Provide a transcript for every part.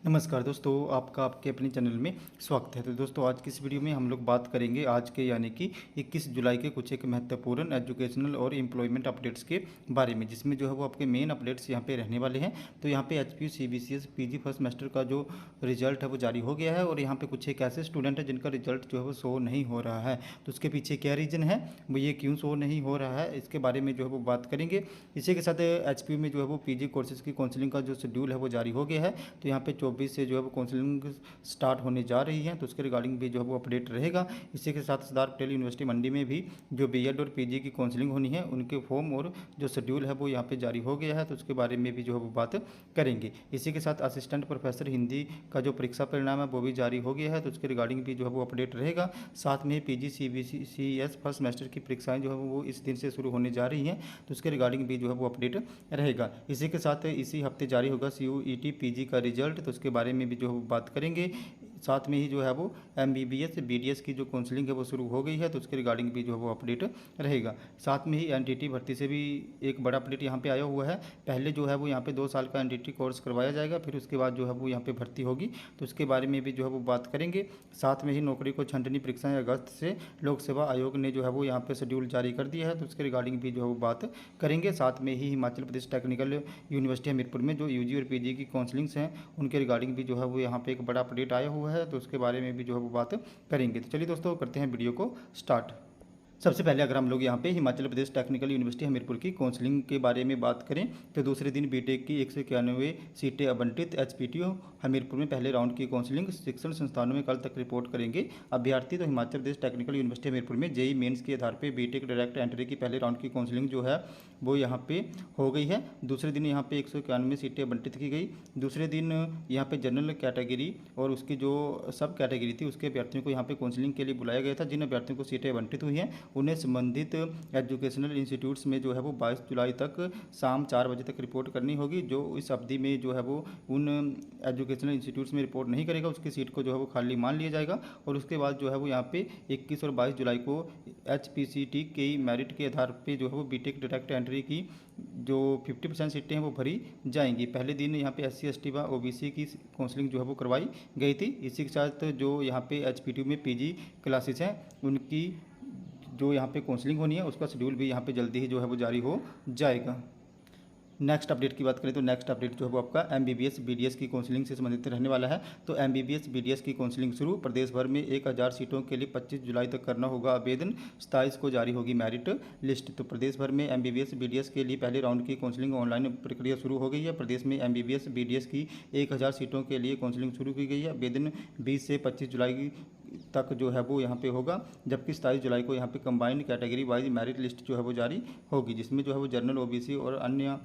नमस्कार दोस्तों, आपका आपके अपने चैनल में स्वागत है। तो दोस्तों, आज की इस वीडियो में हम लोग बात करेंगे आज के यानी कि 21 जुलाई के कुछ एक महत्वपूर्ण एजुकेशनल और एम्प्लॉयमेंट अपडेट्स के बारे में, जिसमें जो है वो आपके मेन अपडेट्स यहाँ पे रहने वाले हैं। तो यहाँ पे HPU CBCS PG first semester का जो रिजल्ट है वो जारी हो गया है और यहाँ पे कुछ एक ऐसे स्टूडेंट है जिनका रिजल्ट जो है वो शो नहीं हो रहा है। तो उसके पीछे क्या रीज़न है, वो ये क्यों शो नहीं हो रहा है, इसके बारे में जो है वो बात करेंगे। इसी के साथ एचपीयू में जो है वो पीजी कोर्सेज की काउंसलिंग का जो शेड्यूल है वो जारी हो गया है। तो यहाँ पे 24 से जो है वो काउंसलिंग स्टार्ट होने जा रही है, तो उसके रिगार्डिंग भी जो है वो अपडेट रहेगा। इसी के साथ सरदार पटेल यूनिवर्सिटी मंडी में भी जो बीएड और पीजी की काउंसलिंग होनी है उनके फॉर्म और जो शेड्यूल है वो यहाँ पे जारी हो गया है, तो उसके बारे में भी जो है वो बात करेंगे। इसी के साथ असिस्टेंट प्रोफेसर हिंदी का जो परीक्षा परिणाम है वो भी जारी हो गया है, तो उसके रिगार्डिंग भी जो है वो अपडेट रहेगा। साथ में पीजी सीबीसीएस फर्स्ट सेमेस्टर की परीक्षाएं जो है वो इस दिन से शुरू होने जा रही हैं, तो उसके रिगार्डिंग भी जो है वो अपडेट रहेगा। इसी के साथ इसी हफ्ते जारी होगा सीयूईटी पीजी का रिजल्ट, तो उसके बारे में भी जो है वो बात करेंगे। साथ में ही जो है वो एमबीबीएस बीडीएस की जो काउंसलिंग है वो शुरू हो गई है, तो उसके रिगार्डिंग भी जो है वो अपडेट रहेगा। साथ में ही एनटीटी भर्ती से भी एक बड़ा अपडेट यहाँ पे आया हुआ है। पहले जो है वो यहाँ पे 2 साल का एनटीटी कोर्स करवाया जाएगा, फिर उसके बाद जो है वो यहाँ पे भर्ती होगी, तो उसके बारे में भी जो है वो बात करेंगे। साथ में ही नौकरी को छंटनी परीक्षाएं अगस्त से लोक सेवा आयोग ने जो है वो यहाँ पे शेड्यूल जारी कर दिया है, तो उसके रिगार्डिंग भी जो है वो बात करेंगे। साथ में ही हिमाचल प्रदेश टेक्निकल यूनिवर्सिटी हमीरपुर में जो यूजी और पीजी की काउंसलिंग्स हैं उनके रिगार्डिंग भी जो है वो यहाँ पे एक बड़ा अपडेट आया हुआ है, तो उसके बारे में भी जो है वो बात करेंगे। तो चलिए दोस्तों, करते हैं वीडियो को स्टार्ट। सबसे पहले अगर हम लोग यहाँ पे हिमाचल प्रदेश टेक्निकल यूनिवर्सिटी हमीरपुर की काउंसलिंग के बारे में बात करें, तो दूसरे दिन बीटेक की 191 सीटें आवंटित। एचपीटीयू हमीरपुर में पहले राउंड की काउंसलिंग शिक्षण संस्थानों में कल तक रिपोर्ट करेंगे अभ्यर्थी। तो हिमाचल प्रदेश टेक्निकल यूनिवर्सिटी हमीरपुर में जेई मेंस के आधार पर बीटेक डायरेक्ट एंट्री की पहले राउंड की काउंसलिंग जो है वो यहाँ पे हो गई है। दूसरे दिन यहाँ पे 191 सीटें आवंटित की गई। दूसरे दिन यहाँ पे जनरल कैटेगरी और उसकी जो सब कैटेगरी थी उसके अभ्यर्थियों को यहाँ पे काउंसलिंग के लिए बुलाया गया था। जिन अभ्यर्थियों को सीटें आवंटित हुई हैं उन्हें संबंधित एजुकेशनल इंस्टीट्यूट्स में जो है वो 22 जुलाई तक शाम 4 बजे तक रिपोर्ट करनी होगी। जो इस अवधि में जो है वो उन एजुकेशनल इंस्टीट्यूट्स में रिपोर्ट नहीं करेगा उसकी सीट को जो है वो खाली मान लिया जाएगा। और उसके बाद जो है वो यहाँ पे 21 और 22 जुलाई को HPCT के मेरिट के आधार पर जो है वो बीटेक डायरेक्ट एंट्री की जो 50% सीटें हैं वो भरी जाएंगी। पहले दिन यहाँ पे SC ST व OBC की काउंसलिंग जो है वो करवाई गई थी। इसी के साथ जो यहाँ पे HPTU में PG क्लासेस हैं उनकी जो यहाँ पे काउंसलिंग होनी है उसका शेड्यूल भी यहाँ पे जल्दी ही जो है वो जारी हो जाएगा। नेक्स्ट अपडेट की बात करें तो नेक्स्ट अपडेट जो है वो आपका एमबीबीएस बीडीएस की काउंसलिंग से संबंधित रहने वाला है। तो एमबीबीएस बीडीएस की काउंसलिंग शुरू। प्रदेश भर में 1000 सीटों के लिए 25 जुलाई तक करना होगा आवेदन। 27 को जारी होगी मेरिट लिस्ट। तो प्रदेश भर में एमबीबीएस बीडीएस के लिए पहले राउंड की काउंसलिंग ऑनलाइन प्रक्रिया शुरू हो गई है। प्रदेश में एमबीबीएस बीडीएस की 1000 सीटों के लिए काउंसलिंग शुरू की गई है। आवेदन 20 से 25 जुलाई तक जो है वो यहाँ पे होगा, जबकि 27 जुलाई को यहाँ पे combined category wise merit list जो है वो जारी होगी, जिसमें जो है वो जनरल ओबीसी और अन्य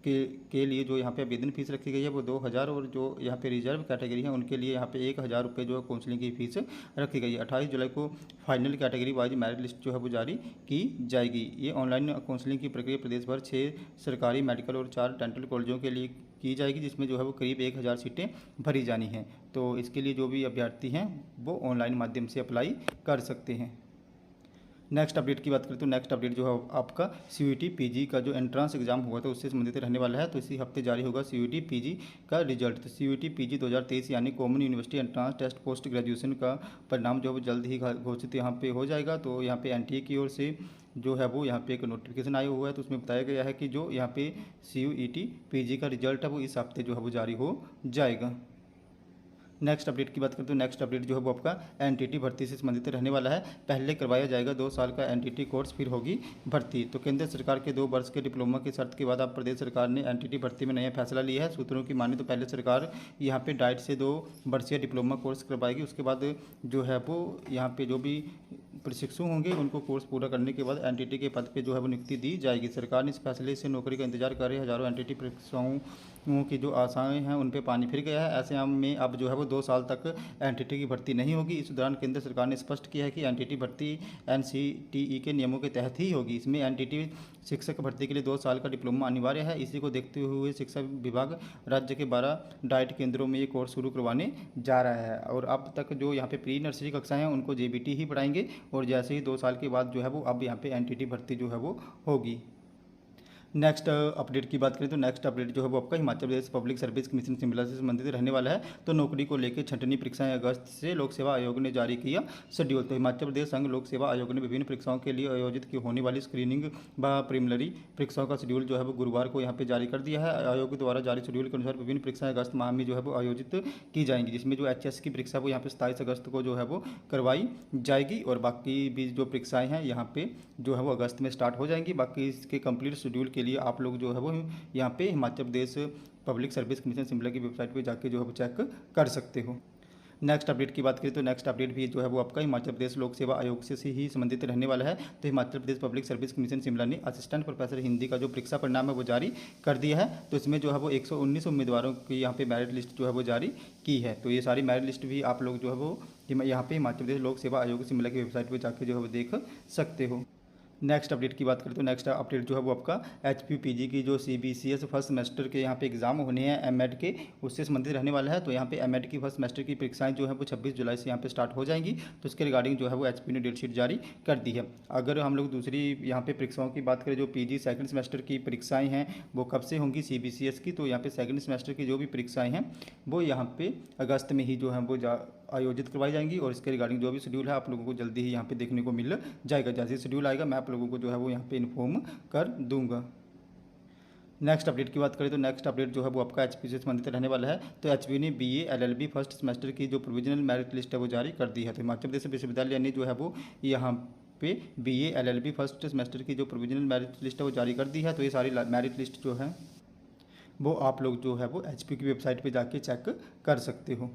के लिए जो यहाँ पे आवेदन फीस रखी गई है वो 2000 और जो यहाँ पे रिजर्व कैटेगरी है उनके लिए यहाँ पे 1000 रुपये जो है काउंसलिंग की फीस रखी गई है। 28 जुलाई को final category wise merit list जो है वो जारी की जाएगी। ये ऑनलाइन काउंसलिंग की प्रक्रिया प्रदेश भर 6 सरकारी मेडिकल और 4 डेंटल कॉलेजों के लिए की जाएगी, जिसमें जो है वो करीब 1000 सीटें भरी जानी हैं। तो इसके लिए जो भी अभ्यर्थी हैं वो ऑनलाइन माध्यम से अप्लाई कर सकते हैं। नेक्स्ट अपडेट की बात करें तो नेक्स्ट अपडेट जो है आपका सीयूईटी पीजी का जो एंट्रेंस एग्जाम हुआ था उससे संबंधित रहने वाला है। तो इसी हफ्ते जारी होगा सीयूईटी पीजी का रिजल्ट। तो सीयूईटी पीजी 2023 यानी common university entrance test post graduation का परिणाम जो है वो जल्द ही घोषित यहाँ पे हो जाएगा। तो यहाँ पे एनटीए की ओर से जो है वो यहाँ पे एक नोटिफिकेशन आया हुआ है, तो उसमें बताया गया है कि जो यहाँ पे सीयूईटी पीजी का रिजल्ट है वो इस हफ्ते जो है वो जारी हो जाएगा। नेक्स्ट अपडेट की बात करें तो नेक्स्ट अपडेट जो है वो आपका एनटीटी भर्ती से संबंधित रहने वाला है। पहले करवाया जाएगा 2 साल का एनटीटी कोर्स, फिर होगी भर्ती। तो केंद्र सरकार के 2 वर्ष के डिप्लोमा की शर्त के बाद अब प्रदेश सरकार ने एनटीटी भर्ती में नया फैसला लिया है। सूत्रों की माने तो पहले सरकार यहाँ पे डाइट से 2 वर्षीय डिप्लोमा कोर्स करवाएगी, उसके बाद जो है वो यहाँ पे जो भी प्रशिक्षु होंगे उनको कोर्स पूरा करने के बाद एनटीटी के पद पे जो है वो नियुक्ति दी जाएगी। सरकार ने इस फैसले से नौकरी का इंतजार कर रहे हजारों एनटीटी परीक्षाओं की जो आशाएं हैं उन पे पानी फिर गया है। ऐसे में अब जो है वो 2 साल तक एनटीटी की भर्ती नहीं होगी। इस दौरान केंद्र सरकार ने स्पष्ट किया है कि एनटीटी भर्ती एनसीटीई के नियमों के तहत ही होगी। इसमें एनटीटी शिक्षक भर्ती के लिए 2 साल का डिप्लोमा अनिवार्य है। इसी को देखते हुए शिक्षा विभाग राज्य के 12 डाइट केंद्रों में ये कोर्स शुरू करवाने जा रहा है। और अब तक जो यहाँ पे प्री नर्सरी कक्षाएं हैं उनको जेबीटी ही पढ़ाएंगे, और जैसे ही 2 साल के बाद जो है वो अब यहाँ पे एनटीटी भर्ती जो है वो होगी। नेक्स्ट अपडेट की बात करें तो नेक्स्ट अपडेट जो है वो आपका Himachal Pradesh public service commission Shimla से संबंधित रहने वाला है। तो नौकरी को लेकर छंटनी परीक्षाएं अगस्त से लोक सेवा आयोग ने जारी किया शेड्यूल। तो हिमाचल प्रदेश संघ लोक सेवा आयोग ने विभिन्न परीक्षाओं के लिए आयोजित की होने वाली स्क्रीनिंग व प्रीलिमिनरी परीक्षाओं का शेड्यूल जो है वो गुरुवार को यहाँ पे जारी कर दिया है। आयोग द्वारा जारी शेड्यूल के अनुसार विभिन्न परीक्षाएं अगस्त माह में जो है वो आयोजित की जाएंगी, जिसमें जो HS की परीक्षा वो यहाँ पे 27 अगस्त को जो है वो करवाई जाएगी और बाकी भी जो परीक्षाएं हैं यहाँ पे जो है वो अगस्त में स्टार्ट हो जाएंगी। बाकी इसके कंप्लीट शेड्यूल के लिए आप लोग जो है वो यहाँ पे Himachal Pradesh public service commission Shimla की वेबसाइट पे जाके जो है वो चेक कर सकते हो। नेक्स्ट अपडेट की बात करें तो नेक्स्ट अपडेट भी जो है वो आपका हिमाचल प्रदेश लोक सेवा आयोग से ही संबंधित रहने वाला है। तो Himachal Pradesh public service commission Shimla ने असिस्टेंट प्रोफेसर हिंदी का जो परीक्षा परिणाम है वो जारी कर दिया है। तो इसमें जो है वो 119 उम्मीदवारों की यहाँ पे मेरिट लिस्ट जो है वो जारी की है। तो ये सारी मेरिट लिस्ट भी आप लोग जो है वो यहाँ पे हिमाचल प्रदेश लोक सेवा आयोग शिमला की वेबसाइट पर जाकर जो है वो देख सकते हो। नेक्स्ट अपडेट की बात करें तो नेक्स्ट अपडेट जो है वो आपका HPPG की जो CBCS फर्स्ट सेमेस्टर के यहाँ पे एग्जाम होने हैं MED के, उससे संबंधित रहने वाला है। तो यहाँ पे MED की फर्स्ट सेमेस्टर की परीक्षाएं जो है वो 26 जुलाई से यहाँ पे स्टार्ट हो जाएंगी। तो इसके रिगार्डिंग जो है वो HP ने डेट शीट जारी कर दी है। अगर हम लोग दूसरी यहाँ पे परीक्षाओं की बात करें, जो PG सेकंड सेमेस्टर की परीक्षाएँ हैं वो कब से होंगी CBCS की, तो यहाँ पे सेकंड सेमेस्टर की जो भी परीक्षाएँ हैं वो यहाँ पे अगस्त में ही जो है वो आयोजित करवाई जाएंगी। और इसके रिगार्डिंग जो भी शेड्यूल है आप लोगों को जल्दी ही यहाँ पे देखने को मिल जाएगा। जैसे शेड्यूल आएगा मैं आप लोगों को जो है वो यहाँ पे इन्फॉर्म कर दूंगा। नेक्स्ट अपडेट की बात करें तो नेक्स्ट अपडेट जो है वो आपका HP से संबंधित रहने वाला है। तो HP ने BA LLB फर्स्ट सेमेस्टर की जो प्रोविजनल मेरिट लिस्ट है वो जारी कर दी है। तो हिमाचल प्रदेश विश्वविद्यालय ने जो है वो यहाँ पे BA LLB फर्स्ट सेमेस्टर की जो प्रोविजनल मेरिट लिस्ट है वो जारी कर दी है। तो ये सारी मेरिट लिस्ट जो है वो आप लोग जो है वो HP की वेबसाइट पर जाके चेक कर सकते हो।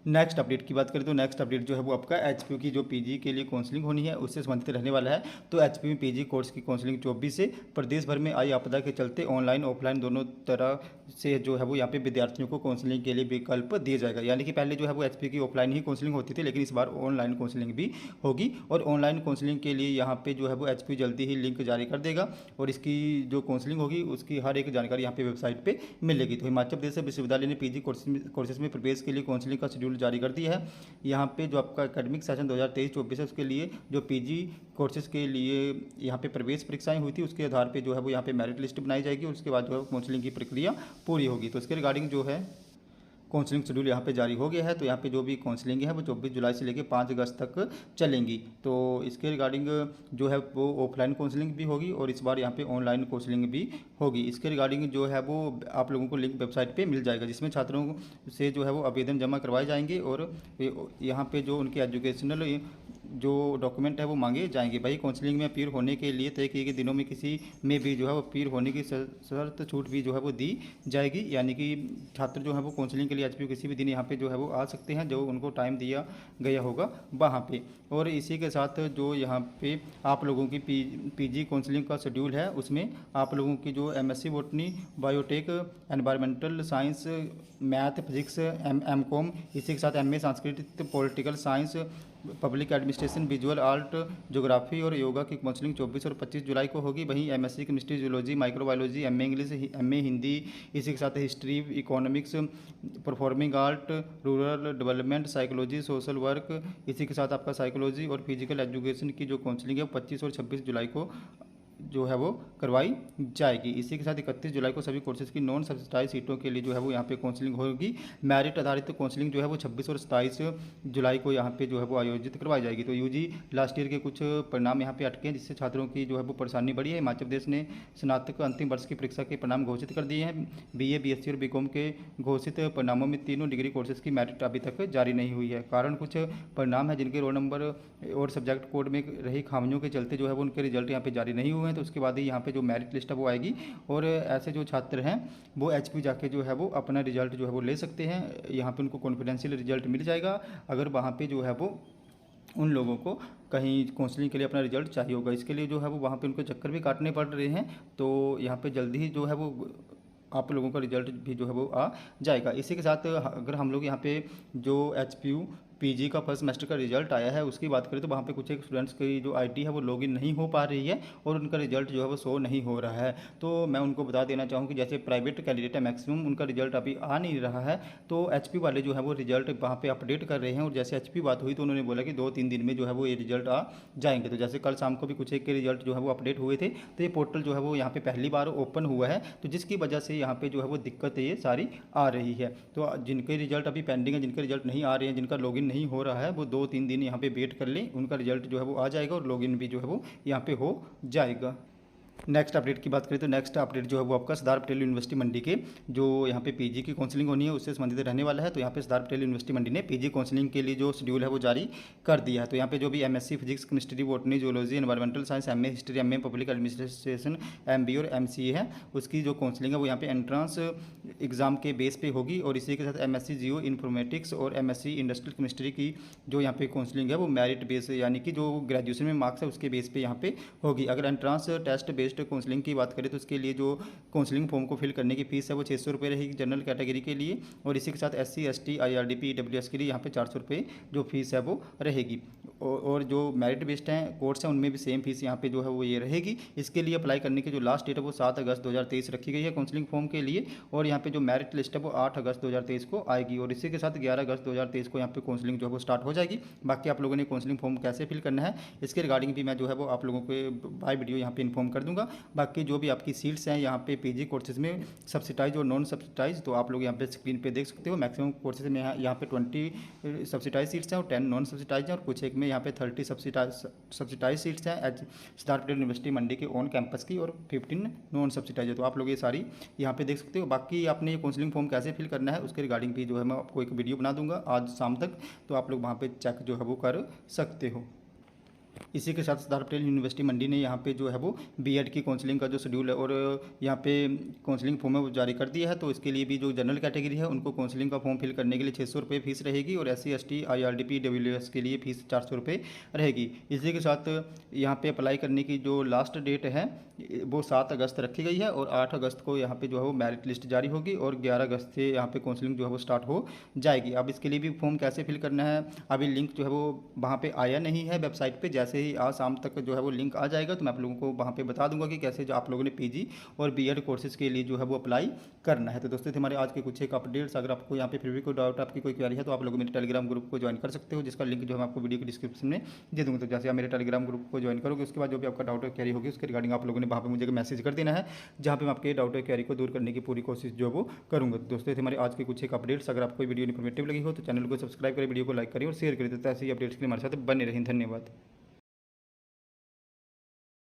नेक्स्ट अपडेट की बात करें तो नेक्स्ट अपडेट जो है वो आपका HPU की जो PG के लिए काउंसलिंग होनी है उससे संबंधित रहने वाला है। तो HPU में PG कोर्स की काउंसलिंग 24 से प्रदेश भर में आई आपदा के चलते ऑनलाइन ऑफलाइन दोनों तरह से जो है वो यहाँ पे विद्यार्थियों को काउंसलिंग के लिए विकल्प दिया जाएगा। यानी कि पहले जो है वो HPU की ऑफलाइन ही काउंसलिंग होती थी, लेकिन इस बार ऑनलाइन काउंसलिंग भी होगी। और ऑनलाइन काउंसलिंग के लिए यहाँ पे जो है वो HPU जल्दी ही लिंक जारी कर देगा और इसकी जो काउंसलिंग होगी उसकी हर एक जानकारी यहाँ पे वेबसाइट पर मिलेगी। तो हिमाचल प्रदेश विश्वविद्यालय ने PG कोर्सेज में प्रवेश के लिए काउंसलिंग का शेड्यूल जारी कर दिया है। यहाँ पे जो आपका एकेडमिक सेशन 2023-24 है उसके लिए जो PG कोर्सेज के लिए यहाँ पे प्रवेश परीक्षाएं हुई थी उसके आधार पे जो है वो यहाँ पे मेरिट लिस्ट बनाई जाएगी और उसके बाद जो है काउंसलिंग की प्रक्रिया पूरी होगी। तो इसके रिगार्डिंग जो है काउंसलिंग शेड्यूल यहाँ पे जारी हो गया है। तो यहाँ पे जो भी काउंसलिंग है वो 24 जुलाई से लेकर 5 अगस्त तक चलेंगी। तो इसके रिगार्डिंग जो है वो ऑफलाइन काउंसलिंग भी होगी और इस बार यहाँ पे ऑनलाइन काउंसलिंग भी होगी। इसके रिगार्डिंग जो है वो आप लोगों को लिंक वेबसाइट पे मिल जाएगा, जिसमें छात्रों से जो है वो आवेदन जमा करवाए जाएंगे और यहाँ पे जो उनके एजुकेशनल जो डॉक्यूमेंट है वो मांगे जाएंगे। भाई काउंसलिंग में अपीयर होने के लिए तय किए गए दिनों में किसी में भी जो है वो अपीयर होने की शर्त छूट भी जो है वो दी जाएगी। यानी कि छात्र जो है वो काउंसलिंग के लिए HPU किसी भी दिन यहाँ पे जो है वो आ सकते हैं जो उनको टाइम दिया गया होगा वहाँ पे। और इसी के साथ जो यहाँ पे आप लोगों की PG काउंसलिंग का शेड्यूल है उसमें आप लोगों की जो MSc botany, biotech, environmental science, math, physics, MCOM, इसी के साथ MA Sanskrit, political science, public administration, visual art, geography और योगा की काउंसलिंग 24 और 25 जुलाई को होगी। वहीं MSc chemistry, zoology, microbiology, MA English, MA Hindi, इसी के साथ history, economics, performing art, rural development, psychology, social work, इसी के साथ आपका साइकोलॉजी और फिजिकल एजुकेशन की जो काउंसलिंग है 25 और 26 जुलाई को जो है वो करवाई जाएगी। इसी के साथ 31 जुलाई को सभी कोर्सेज की नॉन सब्सिडाइज सीटों के लिए जो है वो यहाँ पे काउंसलिंग होगी। मेरिट आधारित काउंसलिंग जो है वो 26 और 27 जुलाई को यहाँ पे जो है वो आयोजित करवाई जाएगी। तो UG लास्ट ईयर के कुछ परिणाम यहाँ पे अटके हैं जिससे छात्रों की जो है वो परेशानी बढ़ी है। हिमाचल प्रदेश ने स्नातक अंतिम वर्ष की परीक्षा के परिणाम घोषित कर दिए हैं। BA, BSc और BCom के घोषित परिणामों में तीनों डिग्री कोर्सेज की मेरिट अभी तक जारी नहीं हुई है। कारण कुछ परिणाम है जिनके रोल नंबर और सब्जेक्ट कोड में रही खामियों के चलते जो है वो उनके रिजल्ट यहाँ पे जारी नहीं हुए हैं। तो उसके बाद ही यहाँ पे जो मेरिट लिस्ट है वो आएगी और ऐसे जो छात्र हैं वो HPU जाके जो है वो अपना रिजल्ट जो है वो ले सकते हैं। यहाँ पे उनको कॉन्फिडेंशियल रिजल्ट मिल जाएगा अगर वहाँ पे जो है वो उन लोगों को कहीं काउंसलिंग के लिए अपना रिजल्ट चाहिए होगा। इसके लिए जो है वो वहाँ पे उनको चक्कर भी काटने पड़ रहे हैं। तो यहाँ पे जल्दी ही जो है वो आप लोगों का रिजल्ट भी जो है वो आ जाएगा। इसी के साथ अगर हम लोग यहाँ पे जो HPU पीजी का फर्स्ट सेमेस्टर का रिजल्ट आया है उसकी बात करें तो वहाँ पे कुछ एक स्टूडेंट्स की जो आईटी है वो लॉगिन नहीं हो पा रही है और उनका रिजल्ट जो है वो शो नहीं हो रहा है। तो मैं उनको बता देना चाहूँ कि जैसे प्राइवेट कैंडिडेट है मैक्सिमम उनका रिजल्ट अभी आ नहीं रहा है, तो एचपी वाले जो है वो रिजल्ट वहाँ पे अपडेट कर रहे हैं। और जैसे एचपी बात हुई तो उन्होंने बोला कि 2-3 दिन में जो है वो ये रिजल्ट आ जाएंगे। तो जैसे कल शाम को भी कुछ एक के रिजल्ट जो है वो अपडेट हुए थे, तो ये पोर्टल जो है वो यहाँ पे पहली बार ओपन हुआ है, तो जिसकी वजह से यहाँ पे जो है वो दिक्कत ये सारी आ रही है। तो जिनके रिजल्ट अभी पेंडिंग है, जिनके रिजल्ट नहीं आ रहे हैं, जिनका लॉगिन नहीं हो रहा है, वो 2-3 दिन यहाँ पे वेट कर लें, उनका रिजल्ट जो है वो आ जाएगा और लॉगिन भी जो है वो यहाँ पे हो जाएगा। नेक्स्ट अपडेट की बात करें तो नेक्स्ट अपडेट जो है वो आपका सरदार पटेल यूनिवर्सिटी मंडी के जो यहाँ पे पीजी की काउंसलिंग होनी है उससे संबंधित रहने वाला है। तो यहाँ पे सरदार पटेल यूनिवर्सिटी मंडी ने पीजी काउंसलिंग के लिए जो शेड्यूल है वो जारी कर दिया है। तो यहाँ पे जो भी MSc physics chemistry botany zoology environmental science MA history MA public administration MB और एमसीए है, उसकी जो काउंसलिंग है वो यहाँ पे एंट्रेंस एग्जाम के बेस पे होगी। और इसी के साथ एमएससी जियो इन्फॉर्मेटिक्स और एमएससी इंडस्ट्रियल केमिस्ट्री की जो यहाँ पे काउंसलिंग है वो मेरिट बेस यानी कि जो ग्रेजुएशन में मार्क्स है उसके बेस पे यहाँ पे होगी। अगर एंट्रेंस टेस्ट बेस्ड काउंसलिंग की बात करें तो उसके लिए जो काउंसलिंग फॉर्म को फिल करने की फीस है वो 600 रुपये रहेगी जनरल कैटेगरी के लिए। और इसी के साथ एससी एसटी आईआरडीपी ईडब्ल्यूएस के लिए यहाँ पे 400 रुपये जो फीस है वो रहेगी। और जो मेरिट बेस्ड हैं कोर्स हैं उनमें भी सेम फीस यहाँ पे जो है वो ये रहेगी। इसके लिए अप्लाई करने की जो लास्ट डेट है वो 7 अगस्त 2023 रखी गई है काउंसलिंग फॉर्म के लिए। और यहाँ पे जो मेरिट लिस्ट है वो 8 अगस्त 2023 को आएगी और इसी के साथ 11 अगस्त 2023 को यहाँ पे काउंसलिंग जो है वो स्टार्ट हो जाएगी। बाकी आप लोगों ने काउंसलिंग फॉर्म कैसे फिल करना है इसके रिगार्डिंग भी मैं जो है वो आप लोगों को बाय वीडियो यहाँ पे इन्फॉर्म कर दूंगा। बाकी जो भी आपकी सीट्स हैं यहाँ पे पीजी कोर्सेज में सब्सिडाइज और नॉन सब्सिडाइज तो आप लोग यहाँ पे स्क्रीन पे देख सकते हो। मैक्सिमम कोर्सेज में यहाँ पे 20 सब्सिडाइज सीट्स हैं और 10 नॉन सब्सिडाइज हैं और कुछ एक में यहाँ पे 30 सब्सिडाइज सीट्स हैं एज सरदार पटेल यूनिवर्सिटी मंडी के ऑन कैंपस की और 15 नॉन सब्सिडाइज है। तो आप लोग ये सारी यहाँ पे देख सकते हो। बाकी आपने ये काउंसलिंग फॉर्म कैसे फिल करना है उसके रिगार्डिंग भी जो है मैं आपको एक वीडियो बना दूंगा आज शाम तक, तो आप लोग वहाँ पे चेक जो है वो कर सकते हो। इसी के साथ सरदार पटेल यूनिवर्सिटी मंडी ने यहाँ पे जो है वो बीएड की काउंसलिंग का जो शेड्यूल है और यहाँ पे काउंसलिंग फॉर्म है वो जारी कर दिया है। तो इसके लिए भी जो जनरल कैटेगरी है उनको काउंसलिंग का फॉर्म फिल करने के लिए 600 रुपये फीस रहेगी और एससी एसटी आईआरडीपी डब्ल्यूएस के लिए फीस 400 रुपये रहेगी। इसी के साथ यहाँ पे अप्लाई करने की जो लास्ट डेट है वो 7 अगस्त रखी गई है और 8 अगस्त को यहाँ पे जो है वो मेरिट लिस्ट जारी होगी और 11 अगस्त से यहाँ पे काउंसलिंग जो है वो स्टार्ट हो जाएगी। अब इसके लिए भी फॉर्म कैसे फिल करना है अभी लिंक जो है वो वहाँ पे आया नहीं है वेबसाइट पे, जैसे ही आज शाम तक जो है वो लिंक आ जाएगा तो मैं आप लोगों को वहाँ पे बता दूंगा कि कैसे जो आप लोगों ने पीजी और बीएड कोर्सेज के लिए जो है वो अप्लाई करना है। तो दोस्तों हमारे आज के कुछ एक अपडेट्स, अगर आपको यहाँ पे फिर भी कोई डाउट आपकी कोई क्वेरी है तो आप लोग मेरे टेलीग्राम ग्रुप को ज्वाइन कर सकते हो जिसका लिंक जो है मैं आपको वीडियो के डिस्क्रिप्शन में दे दूँगा। तो जैसे आप मेरे टेलीग्राम ग्रुप को ज्वाइन करोगे उसके बाद जो भी आपका डाउट और क्वेरी होगी उसके रिगार्डिंग आप लोगों ने वहाँ पर मुझे मैसेज कर देना है जहाँ पे मैं आपके डाउट और क्वेरी को दूर करने की पूरी कोशिश जो वो करूँगा। तो दोस्तों हमारे आज के कुछ एक अपडेट्स, अगर आपको वीडियो इन्फॉर्मेटिव लगी हो तो चैनल को सब्सक्राइब करें, वीडियो को लाइक करें और शेयर करें। तो ऐसे ही अपडेट्स के लिए हमारे साथ बने रहें। धन्यवाद।